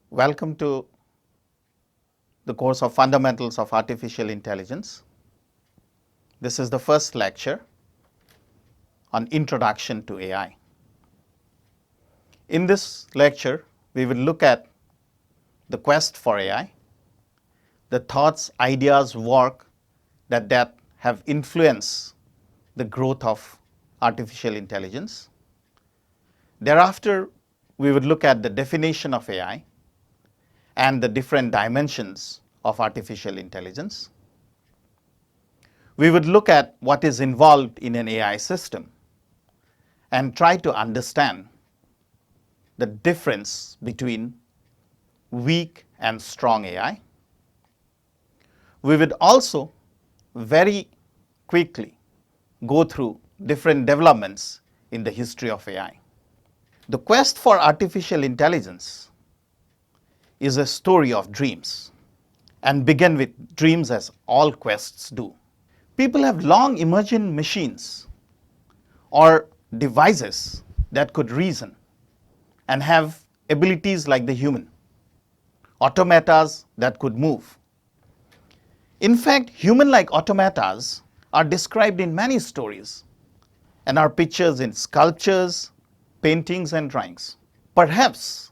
Welcome to the course of Fundamentals of Artificial Intelligence. This is the first lecture on Introduction to AI. In this lecture, we will look at the quest for AI, the thoughts, ideas, work that have influenced the growth of artificial intelligence. Thereafter, we would look at the definition of AI and the different dimensions of artificial intelligence. We would look at what is involved in an AI system and try to understand the difference between weak and strong AI. We would also very quickly go through different developments in the history of AI. The quest for artificial intelligence is a story of dreams and begin with dreams as all quests do. People have long imagined machines or devices that could reason and have abilities like the human, automatas that could move. In fact, human-like automatas are described in many stories and are pictured in sculptures, paintings, and drawings. Perhaps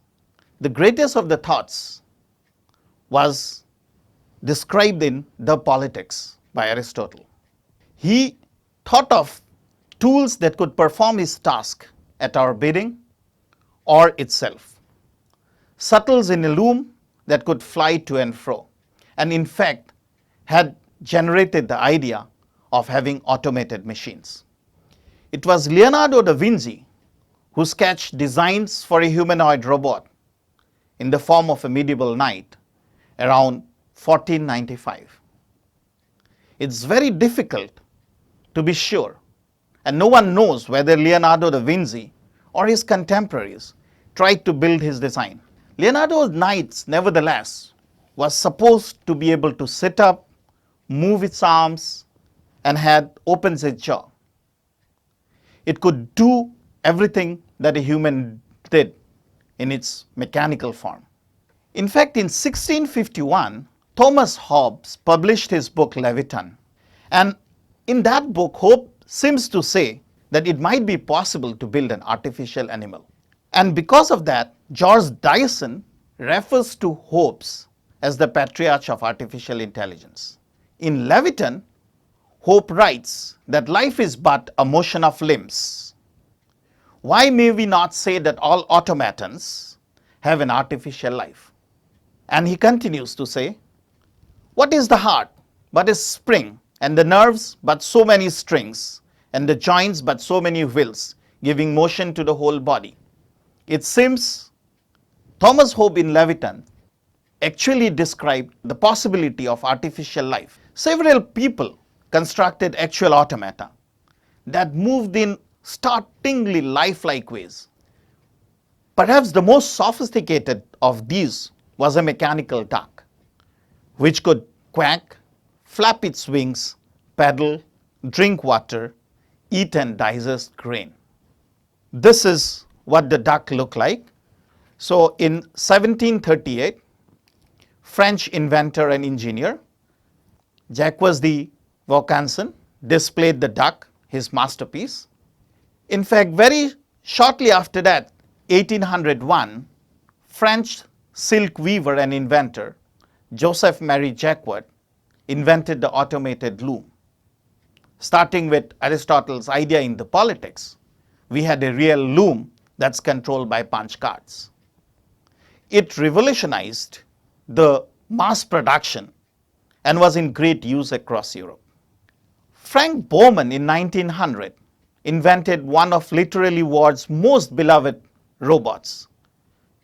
the greatest of the thoughts was described in The Politics by Aristotle. He thought of tools that could perform his task at our bidding or itself, shuttles in a loom that could fly to and fro, and in fact had generated the idea of having automated machines. It was Leonardo da Vinci who sketched designs for a humanoid robot in the form of a medieval knight around 1495. It's very difficult to be sure, and no one knows whether Leonardo da Vinci or his contemporaries tried to build his design. Leonardo's knight, nevertheless, was supposed to be able to sit up, move its arms, and opens its jaw. It could do everything that a human did in its mechanical form. In fact, in 1651, Thomas Hobbes published his book Leviathan. And in that book, Hobbes seems to say that it might be possible to build an artificial animal. And because of that, George Dyson refers to Hobbes as the patriarch of artificial intelligence. In Leviathan, Hobbes writes that life is but a motion of limbs. Why may we not say that all automatons have an artificial life? And he continues to say, what is the heart but a spring, and the nerves but so many strings, and the joints but so many wheels, giving motion to the whole body? It seems Thomas Hobbes in Leviathan actually described the possibility of artificial life. Several people constructed actual automata that moved in startlingly lifelike ways. Perhaps the most sophisticated of these was a mechanical duck, which could quack, flap its wings, paddle, drink water, eat and digest grain. This is what the duck looked like. So in 1738, French inventor and engineer Jacques de Vaucanson displayed the duck, his masterpiece. In fact, very shortly after that, 1801, French silk weaver and inventor Joseph Marie Jacquard invented the automated loom. Starting with Aristotle's idea in The Politics, we had a real loom that's controlled by punch cards. It revolutionized the mass production and was in great use across Europe. Frank Bowman in 1900 invented one of literary world's most beloved robots,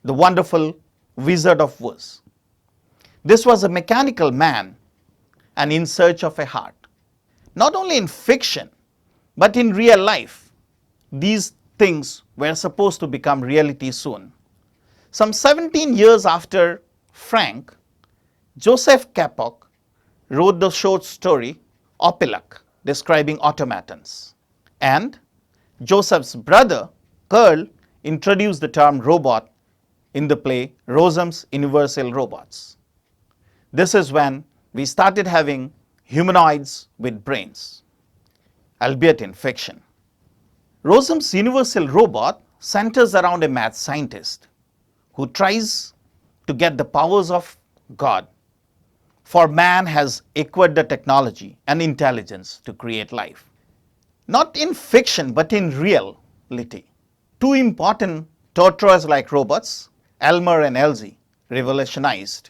the wonderful Wizard of Oz. This was a mechanical man and in search of a heart. Not only in fiction, but in real life, these things were supposed to become reality soon. Some 17 years after Frank, Joseph Kapok wrote the short story Opilak, describing automatons. And Joseph's brother, Karl, introduced the term robot in the play Rossum's Universal Robots. This is when we started having humanoids with brains, albeit in fiction. Rossum's Universal Robot centers around a math scientist who tries to get the powers of God, for man has acquired the technology and intelligence to create life. Not in fiction, but in reality. Two important tortoise-like robots, Elmer and Elsie, revolutionized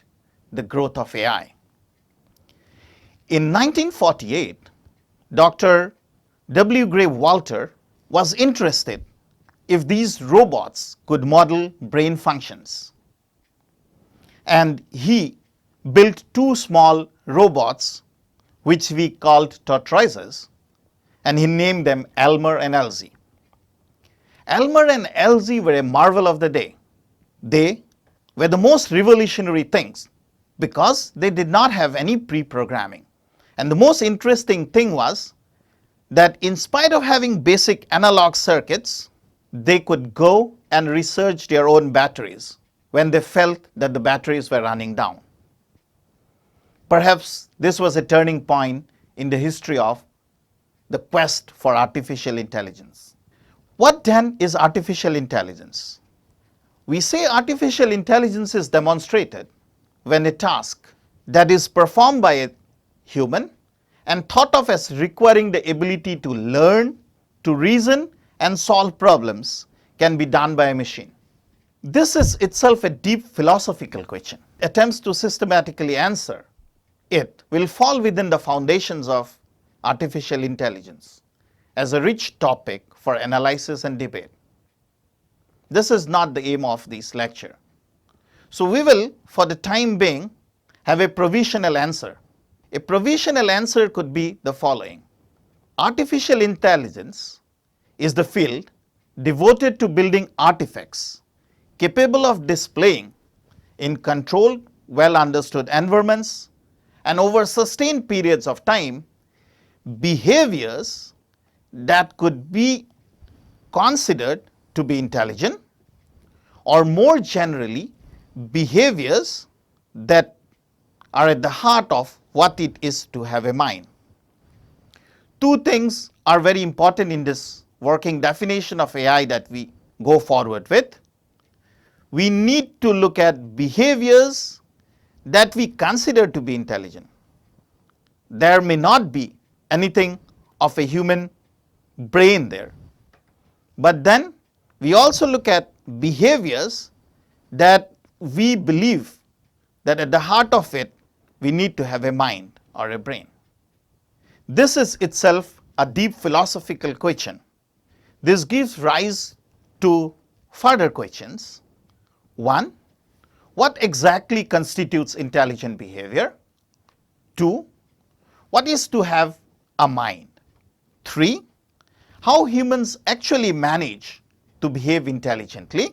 the growth of AI. In 1948, Dr. W. Gray Walter was interested if these robots could model brain functions. And he built two small robots which we called tortoises, and he named them Elmer and Elsie. Elmer and Elsie were a marvel of the day. They were the most revolutionary things because they did not have any pre-programming. And the most interesting thing was that in spite of having basic analog circuits, they could go and research their own batteries when they felt that the batteries were running down. Perhaps this was a turning point in the history of the quest for artificial intelligence. What then is artificial intelligence? We say artificial intelligence is demonstrated when a task that is performed by a human and thought of as requiring the ability to learn, to reason, and solve problems can be done by a machine. This is itself a deep philosophical question. Attempts to systematically answer it will fall within the foundations of artificial intelligence as a rich topic for analysis and debate. This is not the aim of this lecture. So we will, for the time being, have a provisional answer. A provisional answer could be the following. Artificial intelligence is the field devoted to building artifacts capable of displaying in controlled, well-understood environments and over sustained periods of time behaviors that could be considered to be intelligent, or more generally, behaviors that are at the heart of what it is to have a mind. Two things are very important in this working definition of AI that we go forward with. We need to look at behaviors that we consider to be intelligent. There may not be anything of a human brain there. But then we also look at behaviors that we believe that at the heart of it, we need to have a mind or a brain. This is itself a deep philosophical question. This gives rise to further questions. One, what exactly constitutes intelligent behavior? Two, what is to have a mind? Three, how humans actually manage to behave intelligently?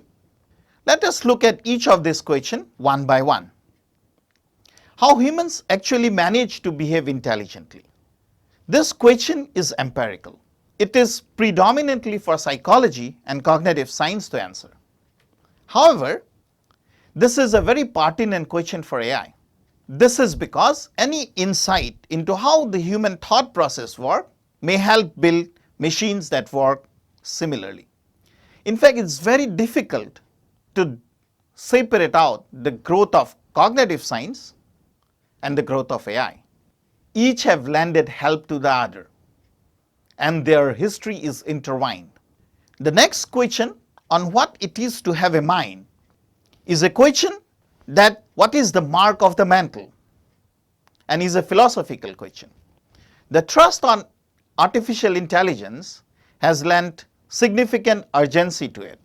Let us look at each of these questions one by one. How humans actually manage to behave intelligently? This question is empirical. It is predominantly for psychology and cognitive science to answer. However, this is a very pertinent question for AI. This is because any insight into how the human thought process works may help build machines that work similarly. In fact, it's very difficult to separate out the growth of cognitive science and the growth of AI. Each have lended help to the other, and their history is intertwined. The next question on what it is to have a mind is a question that what is the mark of the mental, and is a philosophical question. The thrust on artificial intelligence has lent significant urgency to it.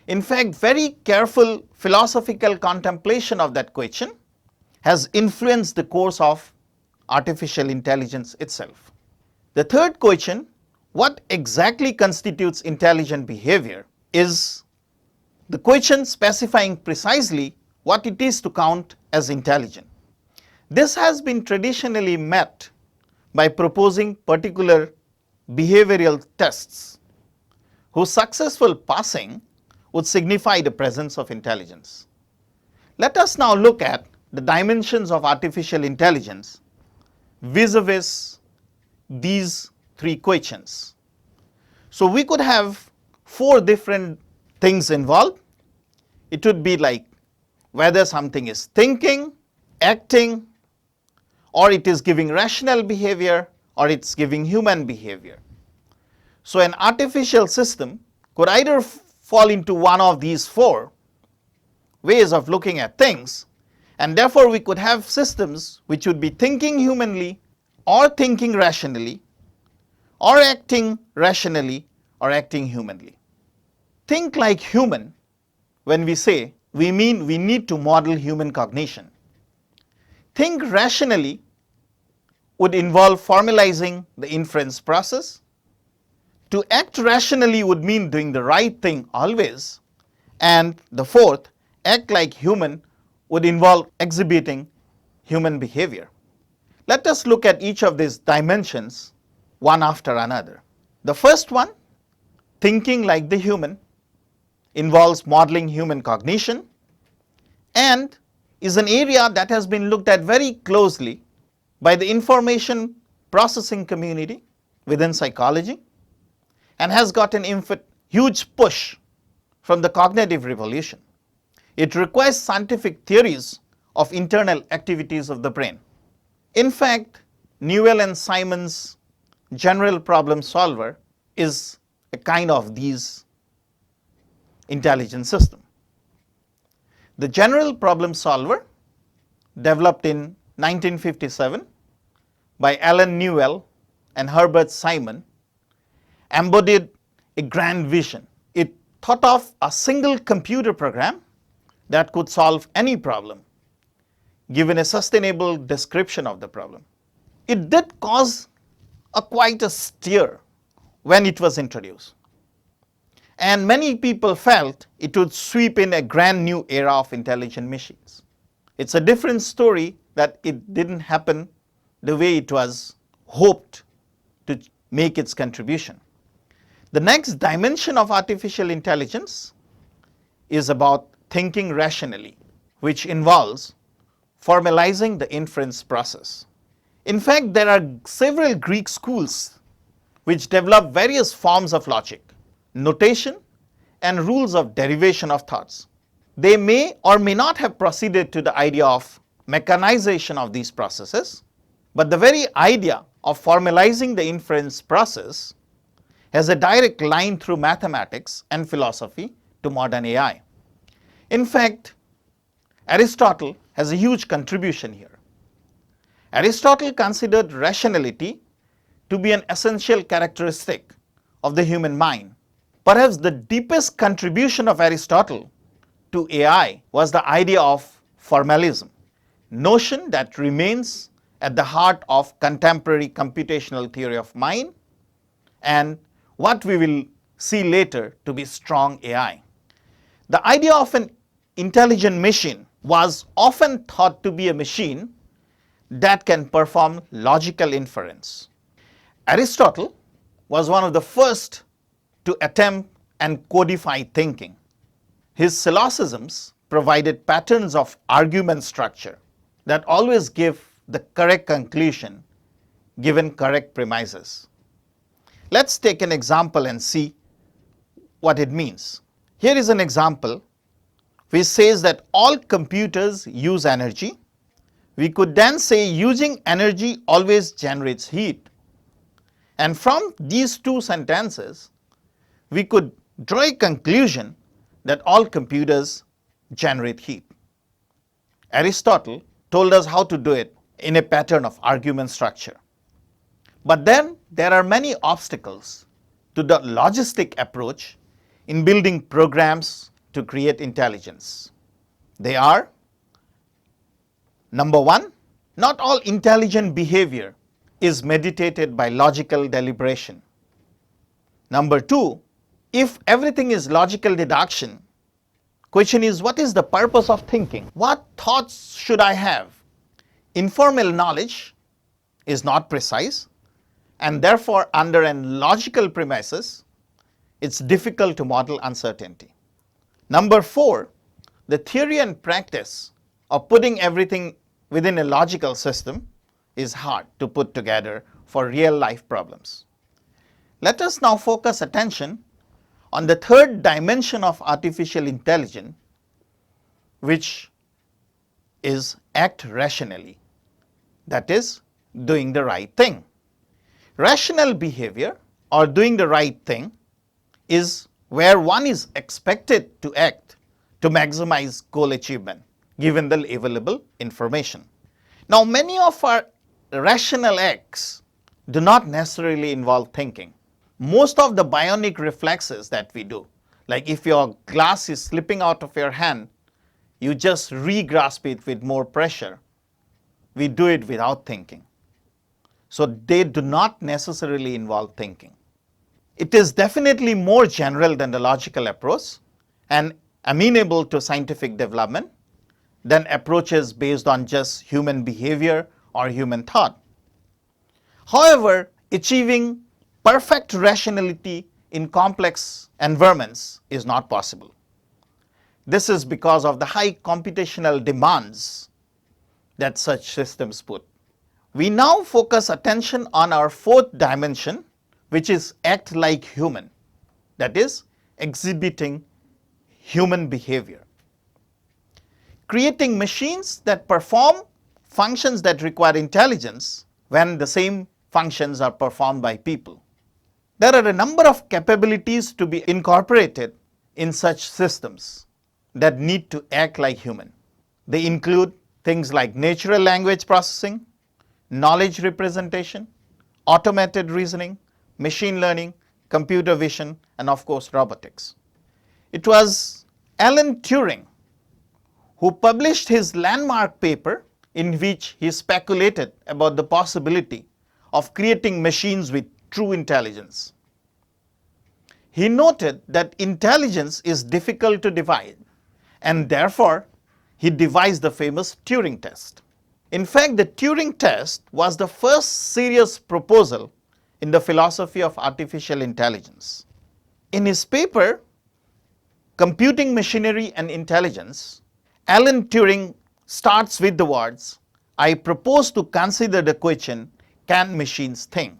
In fact, very careful philosophical contemplation of that question has influenced the course of artificial intelligence itself. The third question, what exactly constitutes intelligent behavior, is the question specifying precisely what it is to count as intelligent. This has been traditionally met by proposing particular behavioral tests whose successful passing would signify the presence of intelligence. Let us now look at the dimensions of artificial intelligence vis-a-vis these three questions. So we could have four different things involved. It would be like whether something is thinking, acting, or it is giving rational behavior, or it's giving human behavior. So an artificial system could either fall into one of these four ways of looking at things, and therefore we could have systems which would be thinking humanly, or thinking rationally, or acting rationally, or acting humanly. Think like human, when we say, we mean we need to model human cognition. Think rationally would involve formalizing the inference process. To act rationally would mean doing the right thing always. And the fourth, act like human, would involve exhibiting human behavior. Let us look at each of these dimensions one after another. The first one, thinking like the human, involves modeling human cognition and is an area that has been looked at very closely by the information processing community within psychology and has got an huge push from the cognitive revolution. It requires scientific theories of internal activities of the brain. In fact, Newell and Simon's general problem solver is a kind of these intelligence system. The general problem solver, developed in 1957 by Alan Newell and Herbert Simon, embodied a grand vision. It thought of a single computer program that could solve any problem, given a sustainable description of the problem. It did cause quite a stir when it was introduced. And many people felt it would sweep in a brand new era of intelligent machines. It's a different story that it didn't happen the way it was hoped to make its contribution. The next dimension of artificial intelligence is about thinking rationally, which involves formalizing the inference process. In fact, there are several Greek schools which develop various forms of logic, notation, and rules of derivation of thoughts. They may or may not have proceeded to the idea of mechanization of these processes, but the very idea of formalizing the inference process has a direct line through mathematics and philosophy to modern AI. In fact, Aristotle has a huge contribution here. Aristotle considered rationality to be an essential characteristic of the human mind. Perhaps the deepest contribution of Aristotle to AI was the idea of formalism, notion that remains at the heart of contemporary computational theory of mind and what we will see later to be strong AI. The idea of an intelligent machine was often thought to be a machine that can perform logical inference. Aristotle was one of the first to attempt and codify thinking. His syllogisms provided patterns of argument structure that always give the correct conclusion given correct premises. Let's take an example and see what it means. Here is an example which says that all computers use energy. We could then say using energy always generates heat. And from these two sentences, we could draw a conclusion that all computers generate heat. Aristotle told us how to do it in a pattern of argument structure. But then there are many obstacles to the logistic approach in building programs to create intelligence. They are: number one, not all intelligent behavior is meditated by logical deliberation. Number two, if everything is logical deduction, question is, what is the purpose of thinking? What thoughts should I have? Informal knowledge is not precise, and therefore under a logical premises, it's difficult to model uncertainty. Number 4, the theory and practice of putting everything within a logical system is hard to put together for real life problems. Let us now focus attention on the third dimension of artificial intelligence, which is act rationally, that is, doing the right thing. Rational behavior or doing the right thing is where one is expected to act to maximize goal achievement given the available information. Now, many of our rational acts do not necessarily involve thinking. Most of the bionic reflexes that we do, like if your glass is slipping out of your hand, you just re-grasp it with more pressure. We do it without thinking. So they do not necessarily involve thinking. It is definitely more general than the logical approach and amenable to scientific development than approaches based on just human behavior or human thought. However, achieving perfect rationality in complex environments is not possible. This is because of the high computational demands that such systems put. We now focus attention on our fourth dimension, which is act like human, that is, exhibiting human behavior. Creating machines that perform functions that require intelligence when the same functions are performed by people. There are a number of capabilities to be incorporated in such systems that need to act like human. They include things like natural language processing, knowledge representation, automated reasoning, machine learning, computer vision, and of course robotics. It was Alan Turing who published his landmark paper in which he speculated about the possibility of creating machines with true intelligence. He noted that intelligence is difficult to divide, and therefore he devised the famous Turing test. In fact, the Turing test was the first serious proposal in the philosophy of artificial intelligence. In his paper, Computing Machinery and Intelligence, Alan Turing starts with the words, "I propose to consider the question, can machines think?"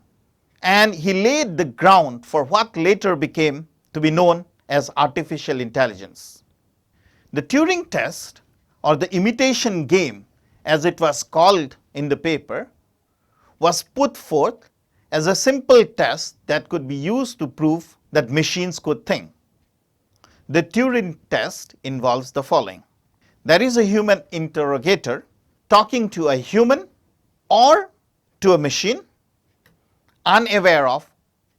And he laid the ground for what later became to be known as artificial intelligence. The Turing test, or the imitation game as it was called in the paper, was put forth as a simple test that could be used to prove that machines could think. The Turing test involves the following. There is a human interrogator talking to a human or to a machine, unaware of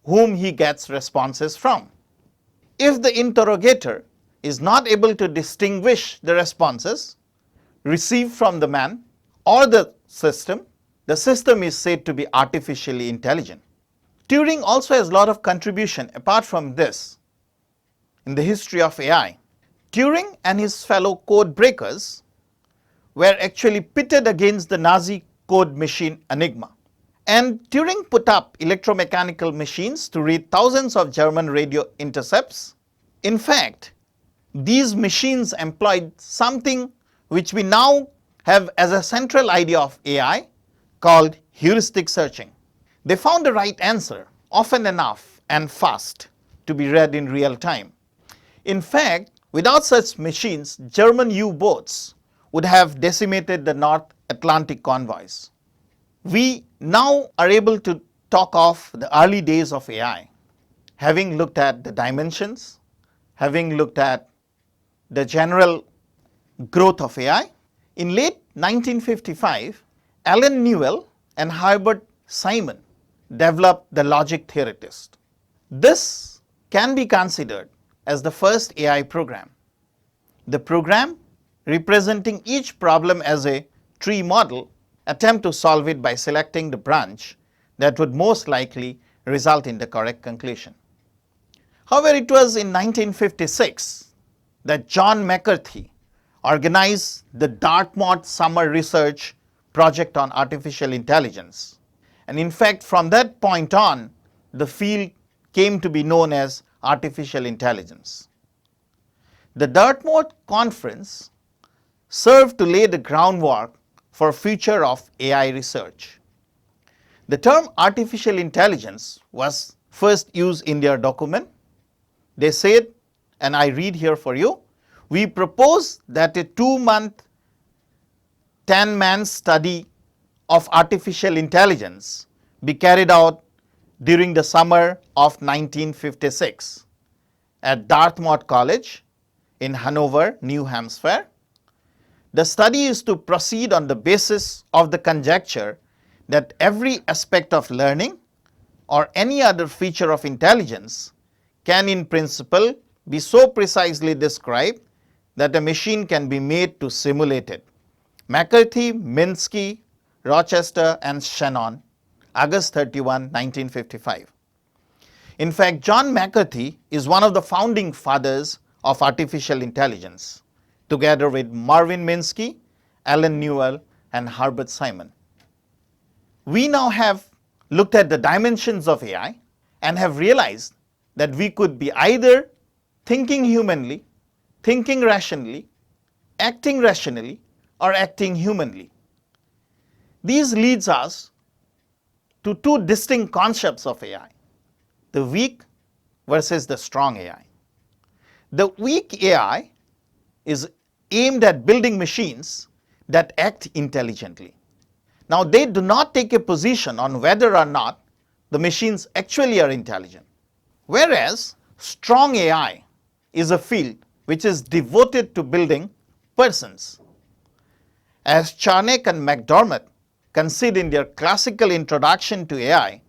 whom he gets responses from. If the interrogator is not able to distinguish the responses received from the man or the system is said to be artificially intelligent. Turing also has a lot of contribution apart from this in the history of AI. Turing and his fellow code breakers were actually pitted against the Nazi code machine Enigma. And Turing put up electromechanical machines to read thousands of German radio intercepts. In fact, these machines employed something which we now have as a central idea of AI called heuristic searching. They found the right answer often enough and fast to be read in real time. In fact, without such machines, German U-boats would have decimated the North Atlantic convoys. We now are able to talk of the early days of AI, having looked at the dimensions, having looked at the general growth of AI. In late 1955, Alan Newell and Herbert Simon developed the logic theoretist. This can be considered as the first AI program. The program, representing each problem as a tree model, attempt to solve it by selecting the branch that would most likely result in the correct conclusion. However, it was in 1956 that John McCarthy organized the Dartmouth Summer Research Project on Artificial Intelligence. And in fact, from that point on, the field came to be known as artificial intelligence. The Dartmouth Conference served to lay the groundwork for future of AI research. The term artificial intelligence was first used in their document. They said, and I read here for you, we propose that a 2-month, 10-man study of artificial intelligence be carried out during the summer of 1956 at Dartmouth College in Hanover, New Hampshire. The study is to proceed on the basis of the conjecture that every aspect of learning or any other feature of intelligence can in principle be so precisely described that a machine can be made to simulate it. McCarthy, Minsky, Rochester and Shannon, August 31, 1955. In fact, John McCarthy is one of the founding fathers of artificial intelligence, together with Marvin Minsky, Alan Newell, and Herbert Simon. We now have looked at the dimensions of AI and have realized that we could be either thinking humanly, thinking rationally, or acting humanly. These leads us to two distinct concepts of AI, the weak versus the strong AI. The weak AI is aimed at building machines that act intelligently. Now, they do not take a position on whether or not the machines actually are intelligent. Whereas strong AI is a field which is devoted to building persons. As Charnock and McDermott concede in their classical introduction to AI,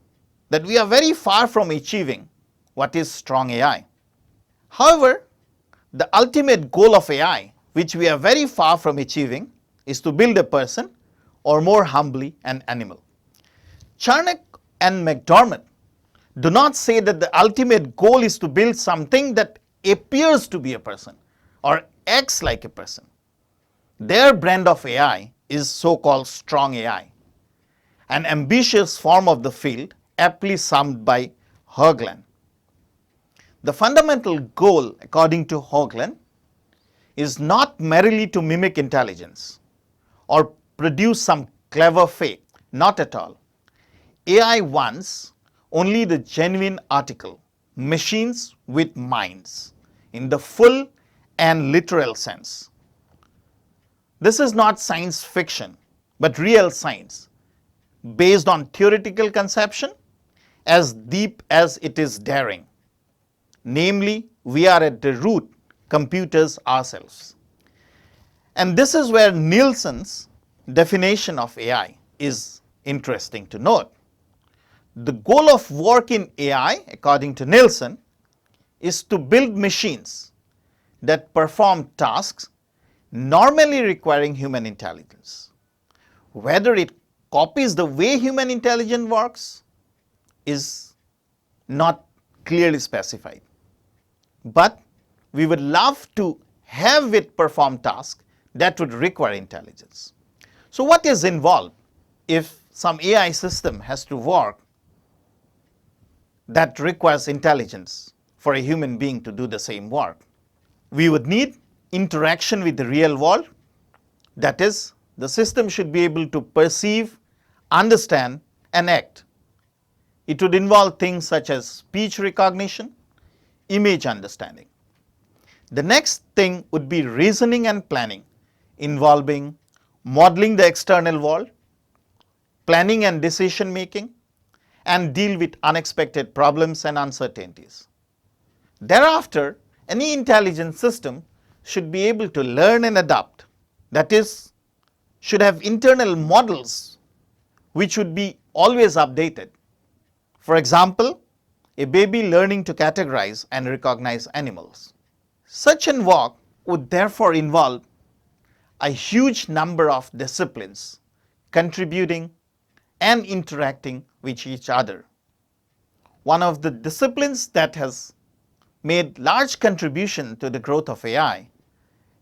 that we are very far from achieving what is strong AI. However, the ultimate goal of AI, which we are very far from achieving, is to build a person, or more humbly, an animal. Charnock and McDermott do not say that the ultimate goal is to build something that appears to be a person or acts like a person. Their brand of AI is so-called strong AI, an ambitious form of the field aptly summed by Hoagland. The fundamental goal, according to Hoagland, is not merely to mimic intelligence or produce some clever fake, not at all. AI wants only the genuine article, machines with minds, in the full and literal sense. This is not science fiction, but real science, based on theoretical conception as deep as it is daring. Namely, we are at the root computers ourselves. And this is where Nielsen's definition of AI is interesting to note. The goal of work in AI, according to Nielsen, is to build machines that perform tasks normally requiring human intelligence. Whether it copies the way human intelligence works is not clearly specified. But we would love to have it perform tasks that would require intelligence. So what is involved if some AI system has to work that requires intelligence for a human being to do the same work? We would need interaction with the real world. That is, the system should be able to perceive, understand, and act. It would involve things such as speech recognition, image understanding. The next thing would be reasoning and planning, involving modeling the external world, planning and decision making, and deal with unexpected problems and uncertainties. Thereafter, any intelligent system should be able to learn and adapt. That is, should have internal models which would be always updated. For example, a baby learning to categorize and recognize animals. Such an work would therefore involve a huge number of disciplines contributing and interacting with each other. One of the disciplines that has made large contribution to the growth of AI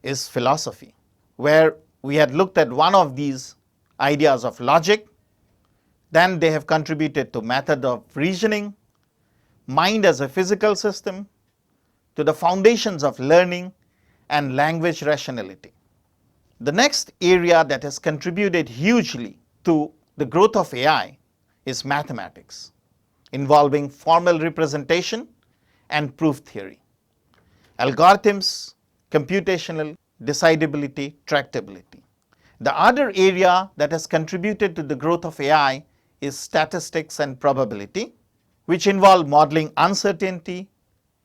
is philosophy, where we had looked at one of these ideas of logic. Then they have contributed to method of reasoning, mind as a physical system, to the foundations of learning, and language rationality. The next area that has contributed hugely to the growth of AI is mathematics, involving formal representation and proof theory, algorithms, computational decidability, tractability. The other area that has contributed to the growth of AI is statistics and probability, which involve modeling uncertainty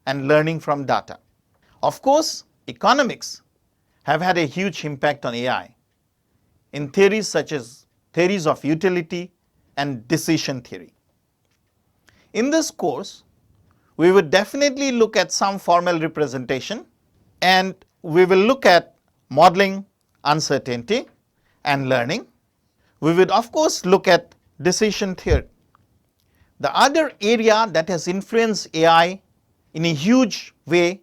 and learning from data. Of course, economics have had a huge impact on AI in theories such as theories of utility and decision theory. In this course, we would definitely look at some formal representation, and we will look at modeling uncertainty and learning. We would of course look at decision theory. The other area that has influenced AI in a huge way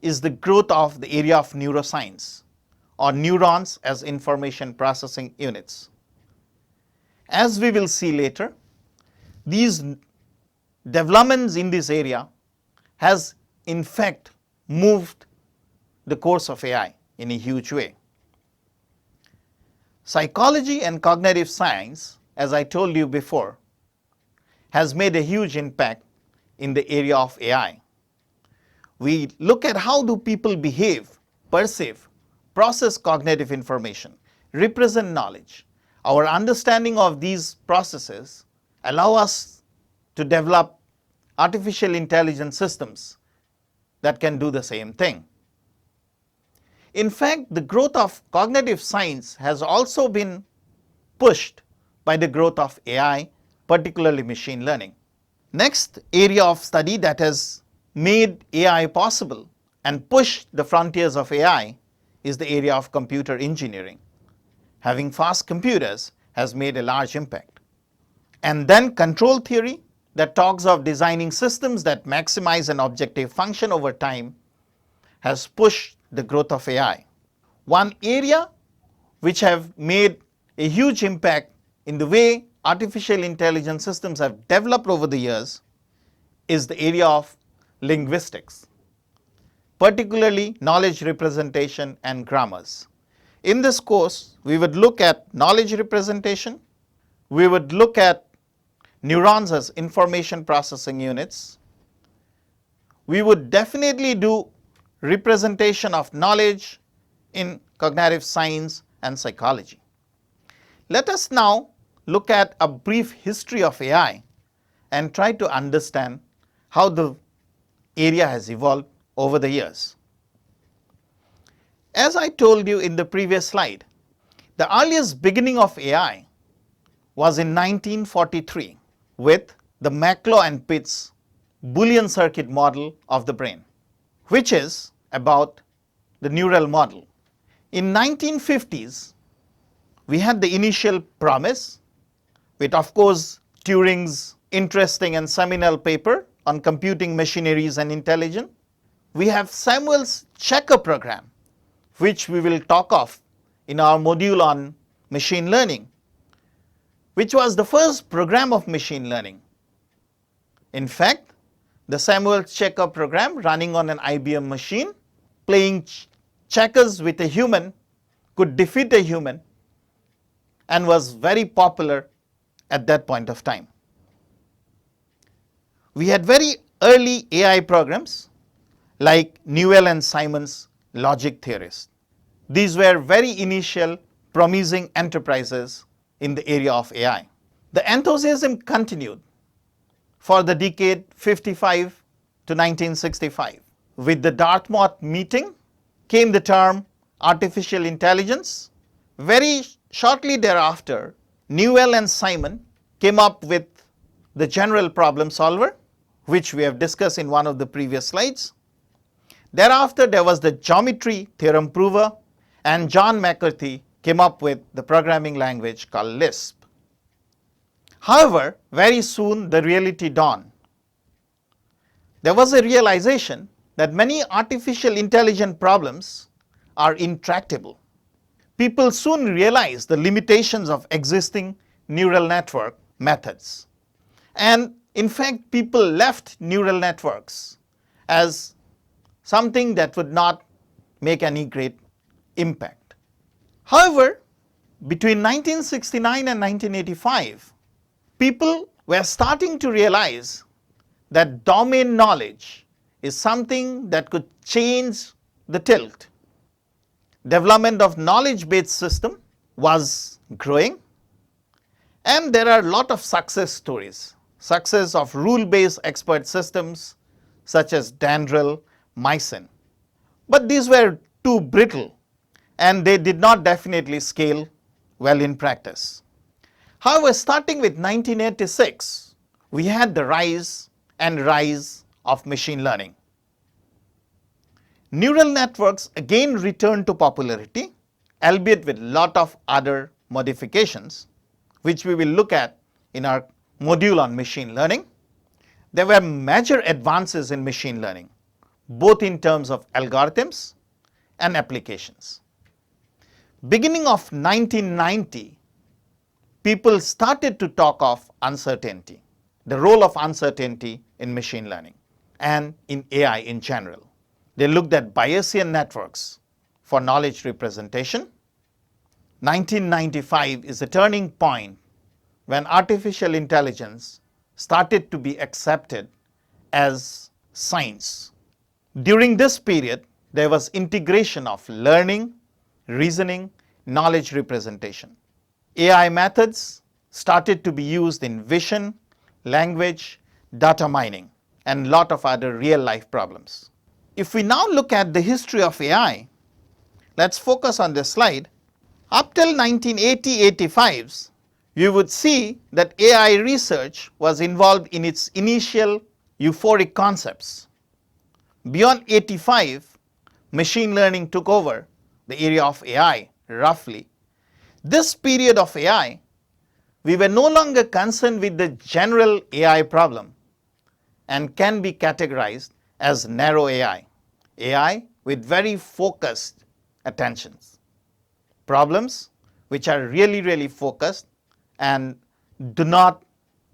is the growth of the area of neuroscience, or neurons as information processing units. As we will see later, these developments in this area has in fact moved the course of AI in a huge way. Psychology and cognitive science, as I told you before, has made a huge impact in the area of AI. We look at how do people behave, perceive, process cognitive information, represent knowledge. Our understanding of these processes allow us to develop artificial intelligence systems that can do the same thing. In fact, the growth of cognitive science has also been pushed by the growth of AI, particularly machine learning. Next area of study that has made AI possible and pushed the frontiers of AI is the area of computer engineering. Having fast computers has made a large impact. And then control theory that talks of designing systems that maximize an objective function over time has pushed the growth of AI. One area which have made a huge impact in the way artificial intelligence systems have developed over the years is the area of linguistics, particularly knowledge representation and grammars. In this course, we would look at knowledge representation, we would look at neurons as information processing units, we would definitely do representation of knowledge in cognitive science and psychology. Let us now look at a brief history of AI and try to understand how the area has evolved over the years. As I told you in the previous slide, the earliest beginning of AI was in 1943 with the McClough and Pitts Boolean circuit model of the brain, which is about the neural model. In 1950s, we had the initial promise with of course Turing's interesting and seminal paper on computing machineries and intelligence. We have Samuel's checker program, which we will talk of in our module on machine learning, which was the first program of machine learning. In fact, the Samuel's checker program running on an IBM machine, playing checkers with a human, could defeat a human and was very popular at that point of time. We had very early AI programs like Newell and Simon's logic theorists. These were very initial promising enterprises in the area of AI. The enthusiasm continued for the decade 55 to 1965. With the Dartmouth meeting came the term artificial intelligence. Very shortly thereafter, Newell and Simon came up with the general problem solver, which we have discussed in one of the previous slides. Thereafter, there was the geometry theorem prover, and John McCarthy came up with the programming language called Lisp. However, very soon the reality dawned. There was a realization that many artificial intelligence problems are intractable. People soon realized the limitations of existing neural network methods. And in fact, people left neural networks as something that would not make any great impact. However, between 1969 and 1985, people were starting to realize that domain knowledge is something that could change the tilt. Development of knowledge-based system was growing, and there are a lot of success stories. Success of rule-based expert systems such as Dandrel, Mycin. But these were too brittle, and they did not definitely scale well in practice. However, starting with 1986, we had the rise of machine learning. Neural networks again returned to popularity, albeit with a lot of other modifications, which we will look at in our module on machine learning. There were major advances in machine learning, both in terms of algorithms and applications. Beginning of 1990, people started to talk of uncertainty, the role of uncertainty in machine learning and in AI in general. They looked at Bayesian networks for knowledge representation. 1995 is a turning point when artificial intelligence started to be accepted as science. During this period, there was integration of learning, reasoning, knowledge representation. AI methods started to be used in vision, language, data mining, and a lot of other real-life problems. If we now look at the history of AI, let's focus on this slide. Up till 1980-85s, you would see that AI research was involved in its initial euphoric concepts. Beyond 85, machine learning took over the area of AI roughly. This period of AI, we were no longer concerned with the general AI problem and can be categorized as narrow AI, AI with very focused attentions, problems which are really focused and do not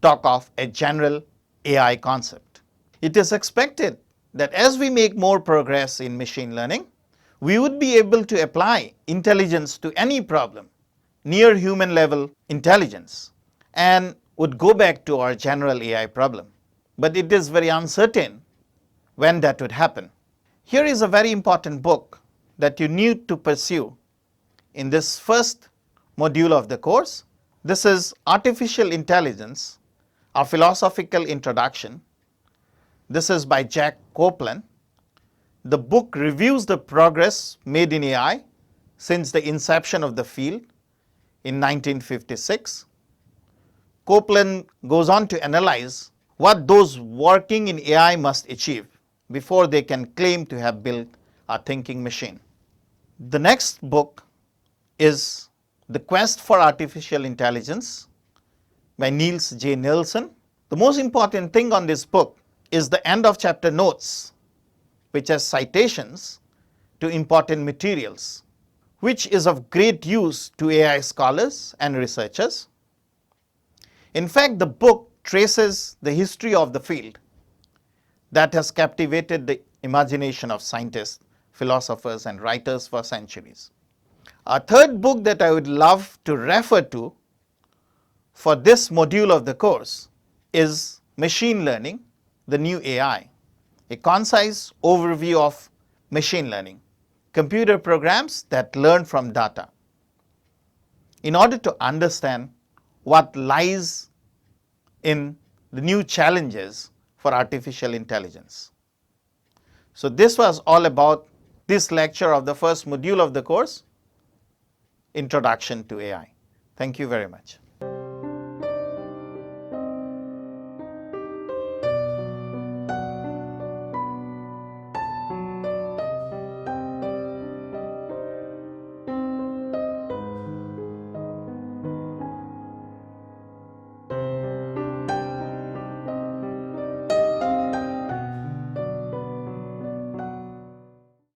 talk of a general AI concept. It is expected that as we make more progress in machine learning, we would be able to apply intelligence to any problem, near human level intelligence, and would go back to our general AI problem. But it is very uncertain when that would happen. Here is a very important book that you need to pursue in this first module of the course. This is Artificial Intelligence, a Philosophical Introduction. This is by Jack Copeland. The book reviews the progress made in AI since the inception of the field in 1956. Copeland goes on to analyze what those working in AI must achieve before they can claim to have built a thinking machine. The next book is The Quest for Artificial Intelligence by Niels J. Nielsen. The most important thing on this book is the end of chapter notes, which has citations to important materials, which is of great use to AI scholars and researchers. In fact, the book traces the history of the field that has captivated the imagination of scientists, philosophers, and writers for centuries. A third book that I would love to refer to for this module of the course is Machine Learning, the New AI, a concise overview of machine learning, computer programs that learn from data, in order to understand what lies in the new challenges for artificial intelligence. So this was all about this lecture of the first module of the course, Introduction to AI. Thank you very much.